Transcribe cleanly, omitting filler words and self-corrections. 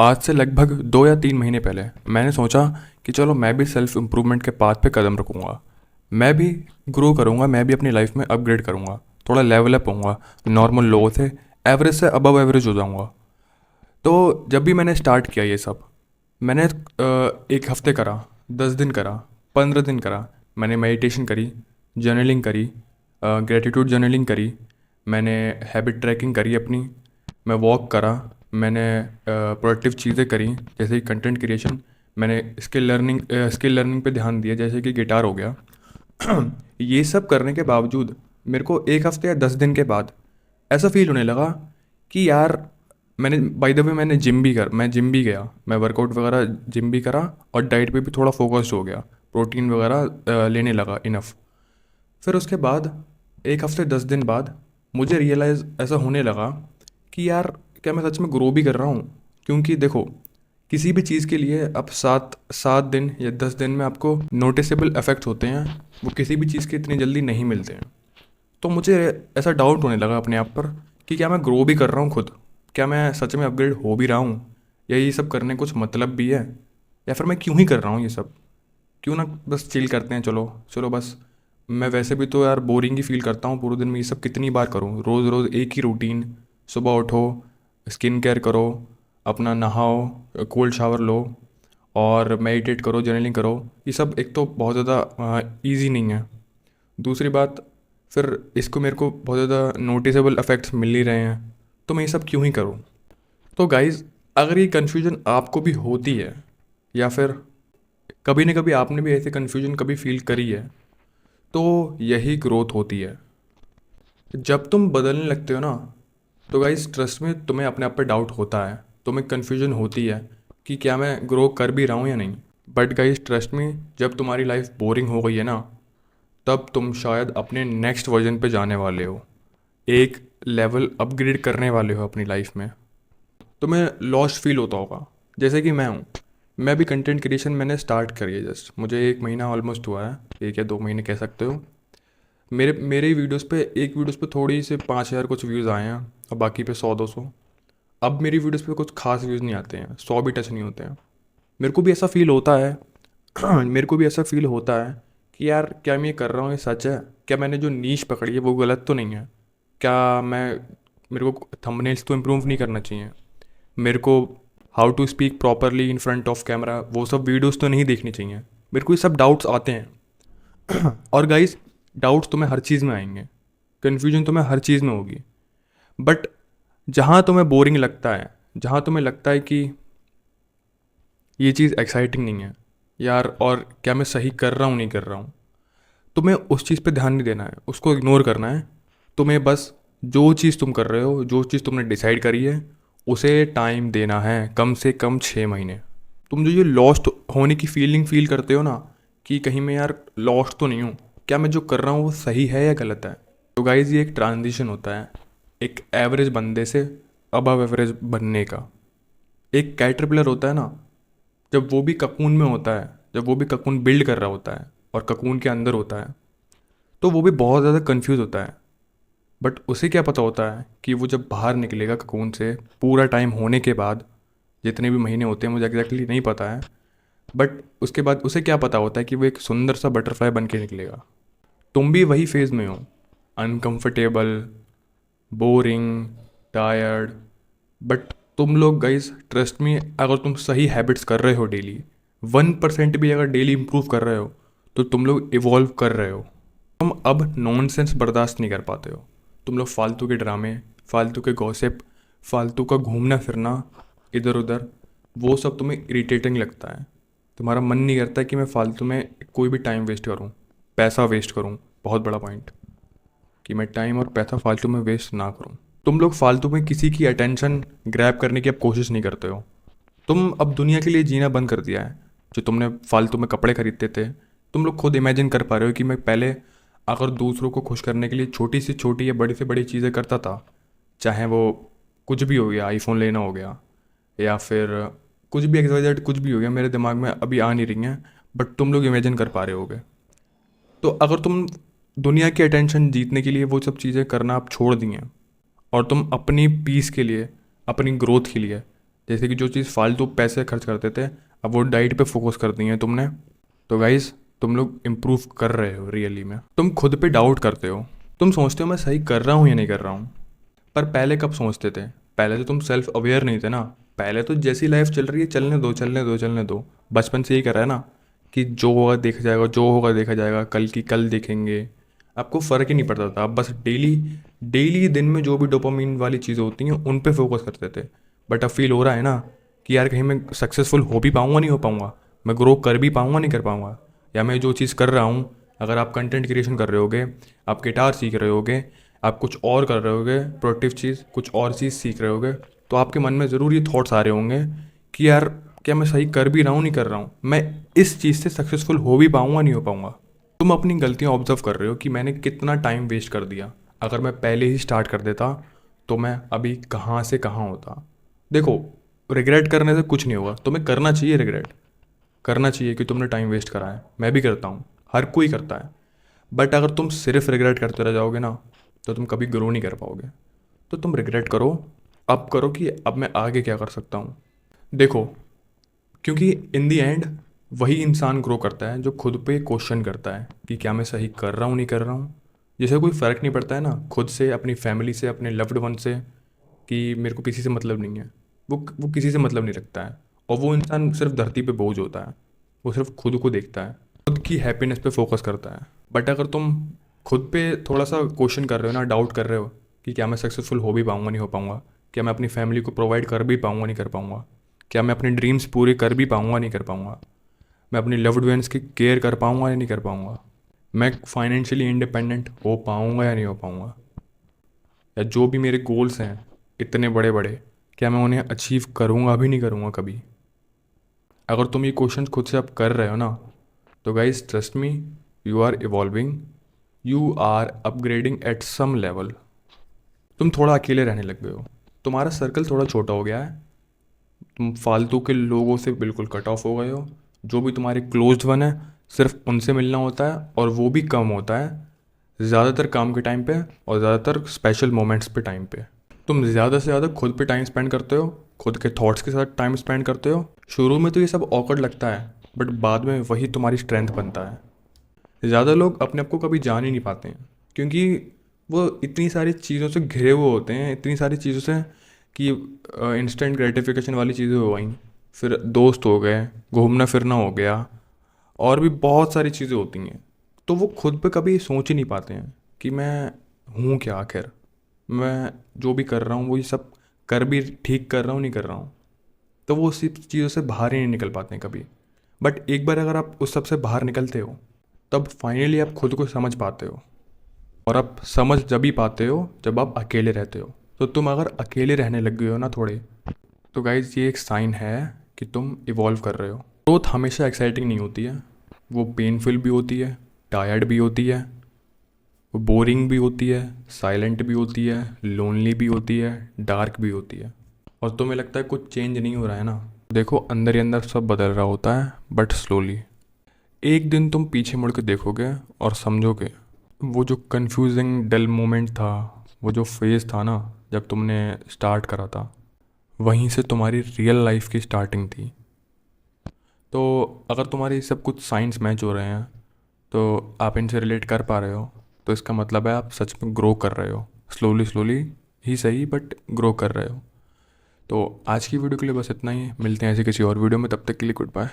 आज से लगभग 2 या 3 महीने पहले मैंने सोचा कि चलो मैं भी सेल्फ इम्प्रूवमेंट के पाथ पे कदम रखूँगा। मैं भी ग्रो करूँगा, मैं भी अपनी लाइफ में अपग्रेड करूँगा, थोड़ा लेवल अप होऊंगा, नॉर्मल लोगों से एवरेज से अबव एवरेज हो जाऊँगा। तो जब भी मैंने स्टार्ट किया ये सब, मैंने 1 हफ्ते करा, 10 दिन करा, 15 दिन करा। मैंने मेडिटेशन करी, जर्नलिंग करी, ग्रेटिट्यूड जर्नलिंग करी, मैंने हैबिट ट्रैकिंग करी अपनी, मैं वॉक करा, मैंने प्रोडक्टिव चीज़ें करी जैसे कि कंटेंट क्रिएशन, मैंने स्किल लर्निंग पे ध्यान दिया जैसे कि गिटार हो गया। ये सब करने के बावजूद मेरे को 1 हफ्ते या 10 दिन के बाद ऐसा फील होने लगा कि यार, मैंने बाय द वे मैं जिम भी गया, मैं वर्कआउट वगैरह जिम भी करा और डाइट पे भी थोड़ा फोकस्ड हो गया, प्रोटीन वगैरह लेने लगा इनफ। फिर उसके बाद 1 हफ्ते 10 दिन बाद मुझे रियलाइज़ ऐसा होने लगा कि यार, क्या मैं सच में ग्रो भी कर रहा हूँ? क्योंकि देखो, किसी भी चीज़ के लिए अब 7 दिन या 10 दिन में आपको नोटिसेबल इफ़ेक्ट्स होते हैं, वो किसी भी चीज़ के इतनी जल्दी नहीं मिलते हैं। तो मुझे ऐसा डाउट होने लगा अपने आप पर कि क्या मैं ग्रो भी कर रहा हूँ खुद, क्या मैं सच में अपग्रेड हो भी रहा हूँ, या ये सब करने कुछ मतलब भी है, या फिर मैं क्यों ही कर रहा हूँ ये सब? क्यों ना बस चिल करते हैं, चलो चलो बस। मैं वैसे भी तो यार बोरिंग ही फील करता हूँ पूरे दिन में, ये सब कितनी बार करूँ? रोज़ रोज़ एक ही रूटीन, सुबह उठो, स्किन केयर करो, अपना नहाओ, कोल्ड शावर लो और मेडिटेट करो, जर्नलिंग करो। ये सब एक तो बहुत ज़्यादा ईजी नहीं है। दूसरी बात, फिर इसको मेरे को बहुत ज़्यादा नोटिसेबल इफ़ेक्ट्स मिल ही रहे हैं, तो मैं ये सब क्यों ही करूँ? तो गाइज़, अगर ये कन्फ्यूजन आपको भी होती है, या फिर कभी ना कभी आपने भी ऐसे कन्फ्यूजन कभी फील करी है, तो यही ग्रोथ होती है। जब तुम बदलने लगते हो ना, तो गाइस ट्रस्ट में तुम्हें अपने आप पे डाउट होता है, तुम्हें कन्फ्यूजन होती है कि क्या मैं ग्रो कर भी रहा हूँ या नहीं। बट गाइस ट्रस्ट में, जब तुम्हारी लाइफ बोरिंग हो गई है ना, तब तुम शायद अपने नेक्स्ट वर्जन पे जाने वाले हो, एक लेवल अपग्रेड करने वाले हो अपनी लाइफ में। तुम्हें लॉस्ट फील होता होगा, जैसे कि मैं हूँ। मैं भी कंटेंट क्रिएशन मैंने स्टार्ट करी है, जस्ट मुझे 1 महीना ऑलमोस्ट हुआ है, 1 या 2 महीने कह सकते हो। मेरे मेरे वीडियोस पे, एक वीडियोस पे थोड़ी से 5,000 कुछ व्यूज़ आए हैं, और बाकी पे 100-200। अब मेरी वीडियोस पे कुछ खास व्यूज़ नहीं आते हैं, 100 भी टच नहीं होते हैं। मेरे को भी ऐसा फील होता है मेरे को भी ऐसा फील होता है कि यार, क्या मैं ये कर रहा हूँ ये सच है? क्या मैंने जो नीश पकड़ी है वो गलत तो नहीं है? क्या मेरे को थंबनेल्स तो इम्प्रूव नहीं करना चाहिए? मेरे को how to speak properly in front of camera, वो सब वीडियोस तो नहीं देखनी चाहिए? मेरे को ये सब डाउट्स आते हैं और गाइस, डाउट्स तुम्हें हर चीज़ में आएंगे, कन्फ्यूजन तुम्हें हर चीज़ में होगी। बट जहाँ तुम्हें बोरिंग लगता है, जहाँ तुम्हें लगता है कि ये चीज़ एक्साइटिंग नहीं है यार, और क्या मैं सही कर रहा हूँ नहीं कर रहा हूँ, तुम्हें उस चीज़ पे ध्यान नहीं देना है, उसको इग्नोर करना है। तुम्हें बस जो चीज़ तुम कर रहे हो, जो चीज़ तुमने डिसाइड करी है, उसे टाइम देना है, कम से कम 6 महीने। तुम जो ये लॉस्ट होने की फीलिंग फील करते हो ना, कि कहीं मैं यार लॉस्ट तो नहीं हूँ, क्या मैं जो कर रहा हूँ वो सही है या गलत है? तो गाइज, ये एक ट्रांजिशन होता है, एक एवरेज बंदे से अबव एवरेज बनने का। एक कैटरपिलर होता है ना, जब वो भी ककून में होता है, जब वो भी ककून बिल्ड कर रहा होता है और ककून के अंदर होता है, तो वो भी बहुत ज़्यादा कंफ्यूज होता है। बट उसे क्या पता होता है कि वो जब बाहर निकलेगा ककून से, पूरा टाइम होने के बाद, जितने भी महीने होते हैं मुझे एग्जैक्टली नहीं पता है, बट उसके बाद उसे क्या पता होता है कि वो एक सुंदर सा बटरफ्लाई बन के निकलेगा। तुम भी वही फेज़ में हो, अनकंफर्टेबल, बोरिंग, टायर्ड। बट तुम लोग गाइस, ट्रस्ट में, अगर तुम सही हैबिट्स कर रहे हो डेली, 1% भी अगर डेली इंप्रूव कर रहे हो, तो तुम लोग इवॉल्व कर रहे हो। तुम अब नॉनसेंस बर्दाश्त नहीं कर पाते हो। तुम लोग फालतू के ड्रामे, फालतू के गॉसिप, फालतू का घूमना फिरना इधर उधर, वो सब तुम्हें इरिटेटिंग लगता है। तुम्हारा मन नहीं करता कि मैं फालतू में कोई भी टाइम वेस्ट करूँ, पैसा वेस्ट करूँ। बहुत बड़ा पॉइंट, कि मैं टाइम और पैसा फालतू में वेस्ट ना करूँ। तुम लोग फालतू में किसी की अटेंशन ग्रैब करने की अब कोशिश नहीं करते हो। तुम अब दुनिया के लिए जीना बंद कर दिया है। जो तुमने फालतू में कपड़े खरीदते थे, तुम लोग खुद इमेजिन कर पा रहे हो कि मैं पहले अगर दूसरों को खुश करने के लिए छोटी से छोटी या बड़ी से बड़ी चीज़ें करता था, चाहे वो कुछ भी हो गया, आईफोन लेना हो गया, या फिर कुछ भी XYZ, कुछ भी हो गया, मेरे दिमाग में अभी आ नहीं रही हैं, बट तुम लोग इमेजिन कर पा रहे होगे। तो अगर तुम दुनिया की अटेंशन जीतने के लिए वो सब चीज़ें करना आप छोड़ दी हैं, और तुम अपनी पीस के लिए, अपनी ग्रोथ के लिए जैसे कि जो चीज़ फालतू पैसे खर्च करते थे, अब वो डाइट पे फोकस कर दी है तुमने। तो गाइस, तुम लोग इम्प्रूव कर रहे हो रियली में। तुम खुद पे डाउट करते हो, तुम सोचते हो मैं सही कर रहा हूँ या नहीं कर रहा हूँ। पर पहले कब सोचते थे? पहले तो तुम सेल्फ अवेयर नहीं थे ना। पहले तो जैसी लाइफ चल रही है चलने दो, चलने दो, चलने दो। बचपन से यही कर रहा है ना कि जो होगा देखा जाएगा, जो होगा देखा जाएगा, कल की कल देखेंगे। आपको फ़र्क ही नहीं पड़ता था, आप बस डेली डेली दिन में जो भी डोपामीन वाली चीज़ें होती हैं उन पे फोकस करते थे। बट अब फील हो रहा है ना कि यार कहीं मैं सक्सेसफुल हो भी पाऊँगा नहीं हो पाऊँगा, मैं ग्रो कर भी पाऊँगा नहीं कर पाऊँगा, या मैं जो चीज़ कर रहा हूँ, अगर आप कंटेंट क्रिएशन कर रहे होगे, आप गिटार सीख रहे होगे, आप कुछ और कर रहे होगे प्रोडक्टिव चीज़, कुछ और चीज़ सीख रहे होगे, तो आपके मन में ज़रूर ये थॉट्स आ रहे होंगे कि यार क्या मैं सही कर भी रहा हूँ नहीं कर रहा हूँ, मैं इस चीज़ से सक्सेसफुल हो भी पाऊँगा नहीं हो पाऊँगा। तुम अपनी गलतियाँ ऑब्जर्व कर रहे हो कि मैंने कितना टाइम वेस्ट कर दिया। अगर मैं पहले ही स्टार्ट कर देता तो मैं अभी कहाँ से कहाँ होता। देखो, रिग्रेट करने से कुछ नहीं होगा, तुम्हें करना चाहिए रिग्रेट, करना चाहिए कि तुमने टाइम वेस्ट करा है। मैं भी करता हूँ, हर कोई करता है। बट अगर तुम सिर्फ रिग्रेट करते रह जाओगे ना तो तुम कभी ग्रो नहीं कर पाओगे। तो तुम रिग्रेट करो, अब करो कि अब मैं आगे क्या कर सकता हूँ। देखो, क्योंकि इन दी एंड वही इंसान ग्रो करता है जो खुद पे क्वेश्चन करता है कि क्या मैं सही कर रहा हूँ नहीं कर रहा हूँ। जैसे कोई फ़र्क नहीं पड़ता है ना खुद से, अपनी फैमिली से, अपने लव्ड वन से, कि मेरे को किसी से मतलब नहीं है। वो किसी से मतलब नहीं रखता है, और वो इंसान सिर्फ धरती पे बोझ होता है। वो सिर्फ खुद को देखता है, खुद की हैप्पीनेस पे फोकस करता है। बट अगर तुम खुद पे थोड़ा सा क्वेश्चन कर रहे हो ना, डाउट कर रहे हो कि क्या मैं सक्सेसफुल हो भी पाऊँगा नहीं हो पाऊँगा, क्या मैं अपनी फैमिली को प्रोवाइड कर भी पाऊँगा नहीं कर पाऊँगा, क्या मैं अपने ड्रीम्स पूरे कर भी पाऊँगा नहीं कर पाऊँगा, मैं अपनी लव्ड वंस की केयर कर पाऊँगा या नहीं कर पाऊँगा, मैं फाइनेंशियली इंडिपेंडेंट हो पाऊँगा या नहीं हो पाऊँगा, या जो भी मेरे गोल्स हैं इतने बड़े बड़े, क्या मैं उन्हें अचीव करूँगा भी नहीं करूँगा कभी। अगर तुम ये क्वेश्चन खुद से अब कर रहे हो ना, तो guys trust me, you are evolving, you are upgrading at some level. तुम थोड़ा अकेले रहने लग गए हो, तुम्हारा सर्कल थोड़ा छोटा हो गया है, तुम फालतू के लोगों से बिल्कुल कट ऑफ हो गए हो। जो भी तुम्हारे क्लोज्ड वन है सिर्फ उनसे मिलना होता है, और वो भी कम होता है, ज़्यादातर काम के टाइम पे और ज़्यादातर स्पेशल मोमेंट्स पे टाइम पे। तुम ज़्यादा से ज़्यादा खुद पे टाइम स्पेंड करते हो, खुद के थॉट्स के साथ टाइम स्पेंड करते हो। शुरू में तो ये सब ऑकवर्ड लगता है, बट बाद में वही तुम्हारी स्ट्रेंथ बनता है। ज़्यादा लोग अपने आप को कभी जान ही नहीं पाते हैं, क्योंकि वो इतनी सारी चीज़ों से घिरे हुए होते हैं, इतनी सारी चीज़ों से कि इंस्टेंट ग्रेटिफिकेशन वाली चीज़ें हो गई, फिर दोस्त हो गए, घूमना फिरना हो गया, और भी बहुत सारी चीज़ें होती हैं। तो वो खुद पे कभी सोच ही नहीं पाते हैं कि मैं हूँ क्या आखिर, मैं जो भी कर रहा हूँ वो ये सब कर भी ठीक कर रहा हूँ नहीं कर रहा हूँ। तो वो उसी चीज़ों से बाहर ही नहीं निकल पाते हैं कभी। बट एक बार अगर आप उस सब से बाहर निकलते हो, तब फाइनली आप खुद को समझ पाते हो। और आप समझ जब ही पाते हो जब आप अकेले रहते हो। तो तुम अगर अकेले रहने लग गए हो ना थोड़े, तो गाइज ये एक साइन है कि तुम इवॉल्व कर रहे हो। ग्रोथ हमेशा एक्साइटिंग नहीं होती है, वो पेनफुल भी होती है, टायर्ड भी होती है, वो बोरिंग भी होती है, साइलेंट भी होती है, लोनली भी होती है, डार्क भी होती है। और तुम्हें लगता है कुछ चेंज नहीं हो रहा है ना, देखो अंदर ही अंदर सब बदल रहा होता है, बट स्लोली। एक दिन तुम पीछे मुड़ के देखोगे और समझोगे वो जो कंफ्यूजिंग डल मोमेंट था, वो जो फेज़ था ना जब तुमने स्टार्ट करा था, वहीं से तुम्हारी रियल लाइफ की स्टार्टिंग थी। तो अगर तुम्हारी सब कुछ साइंस मैच हो रहे हैं, तो आप इनसे रिलेट कर पा रहे हो, तो इसका मतलब है आप सच में ग्रो कर रहे हो, स्लोली स्लोली ही सही, बट ग्रो कर रहे हो। तो आज की वीडियो के लिए बस इतना ही, मिलते हैं ऐसे किसी और वीडियो में, तब तक के लिए गुड बाय।